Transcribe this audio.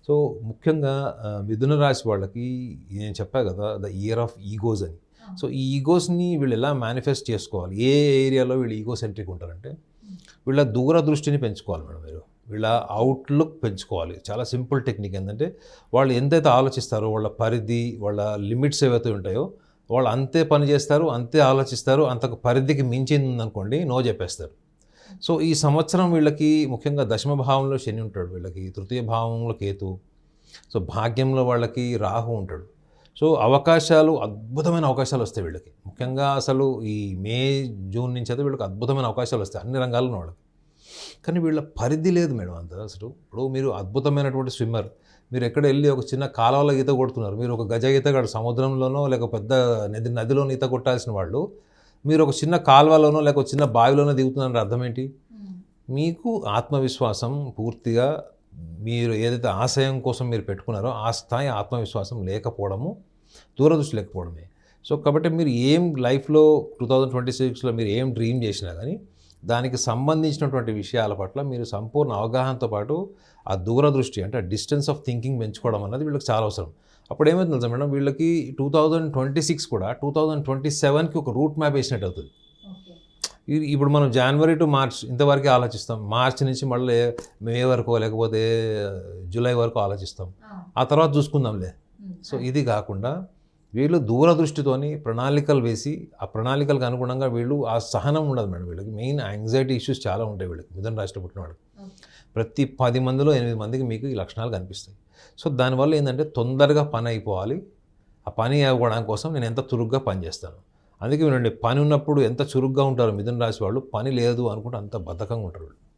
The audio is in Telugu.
సో ముఖ్యంగా మిథున రాశి వాళ్ళకి నేను చెప్పా కదా ద ఇయర్ ఆఫ్ ఈగోస్ అని. సో ఈ ఈగోస్ని వీళ్ళు ఎలా మేనిఫెస్ట్ చేసుకోవాలి, ఏ ఏరియాలో వీళ్ళు ఈగో సెంట్రిక్ ఉంటారంటే వీళ్ళ దూరదృష్టిని పెంచుకోవాలి మేడం మీరు. వీళ్ళ అవుట్లుక్ పెంచుకోవాలి. చాలా సింపుల్ టెక్నిక్ ఏంటంటే వాళ్ళు ఎంతైతే ఆలోచిస్తారో వాళ్ళ పరిధి, వాళ్ళ లిమిట్స్ ఏవైతే ఉంటాయో వాళ్ళు అంతే పని చేస్తారు, అంతే ఆలోచిస్తారు. అంతకు పరిధికి మించింది ఉందనుకోండి నో చెప్పేస్తారు. సో ఈ సంవత్సరం వీళ్ళకి ముఖ్యంగా దశమ భావంలో శని ఉంటాడు, వీళ్ళకి తృతీయ భావంలో కేతు, సో భాగ్యంలో వాళ్ళకి రాహు ఉంటాడు. సో అవకాశాలు, అద్భుతమైన అవకాశాలు వస్తాయి వీళ్ళకి. ముఖ్యంగా అసలు ఈ మే జూన్ నుంచి అయితే వీళ్ళకి అద్భుతమైన అవకాశాలు వస్తాయి అన్ని రంగాల్లో వాళ్ళకి. కానీ వీళ్ళ పరిధి లేదు మేడం అంత అసలు. ఇప్పుడు మీరు అద్భుతమైనటువంటి స్విమ్మర్, మీరు ఎక్కడ వెళ్ళి ఒక చిన్న కాలువలో ఈత కొడుతున్నారు, మీరు ఒక గజ ఈతగాడు సముద్రంలోనో లేక పెద్ద నదిలోనో ఈత కొట్టాల్సిన వాళ్ళు మీరు ఒక చిన్న కాలువలోనో లేక ఒక చిన్న బావిలోనో దిగుతున్నారని అర్థం ఏంటి? మీకు ఆత్మవిశ్వాసం పూర్తిగా మీరు ఏదైతే ఆశయం కోసం మీరు పెట్టుకున్నారో ఆ స్థాయి ఆత్మవిశ్వాసం లేకపోవడము, దూరదృష్టి లేకపోవడమే. సో కాబట్టి మీరు ఏం లైఫ్లో 2026లో మీరు ఏం డ్రీమ్ చేసినా కానీ దానికి సంబంధించినటువంటి విషయాల పట్ల మీరు సంపూర్ణ అవగాహనతో పాటు ఆ దూరదృష్టి అంటే డిస్టెన్స్ ఆఫ్ థింకింగ్ పెంచుకోవడం అన్నది వీళ్ళకి చాలా అవసరం. అప్పుడు ఏమవుతుంది తెలుసా మేడం, వీళ్ళకి 2026 కూడా 2027కి ఒక రూట్ మ్యాప్ వేసినట్టు అవుతుంది. ఇప్పుడు మనం జనవరి టు మార్చ్ ఇంతవరకు ఆలోచిస్తాం, మార్చ్ నుంచి మళ్ళీ మే వరకు లేకపోతే జూలై వరకు ఆలోచిస్తాం, ఆ తర్వాత చూసుకుందాంలే. సో ఇది కాకుండా వీళ్ళు దూరదృష్టితోని ప్రణాళికలు వేసి ఆ ప్రణాళికలకు అనుగుణంగా వీళ్ళు ఆ సహనం ఉండదు మేడం వీళ్ళకి. మెయిన్ యాంగ్జైటీ ఇష్యూస్ చాలా ఉంటాయి వీళ్ళకి. మిథున రాశిలో పుట్టిన వాళ్ళకి ప్రతి 10 మందిలో 8 మందికి మీకు ఈ లక్షణాలు కనిపిస్తాయి. సో దానివల్ల ఏంటంటే తొందరగా పని అయిపోవాలి, ఆ పని అవ్వడం కోసం నేను ఎంత చురుగ్గా పని చేస్తాను. అందుకే వినండి, పని ఉన్నప్పుడు ఎంత చురుగ్గా ఉంటారు మిథున రాశి వాళ్ళు, పని లేదు అనుకుంటే అంత బద్ధకంగా ఉంటారు.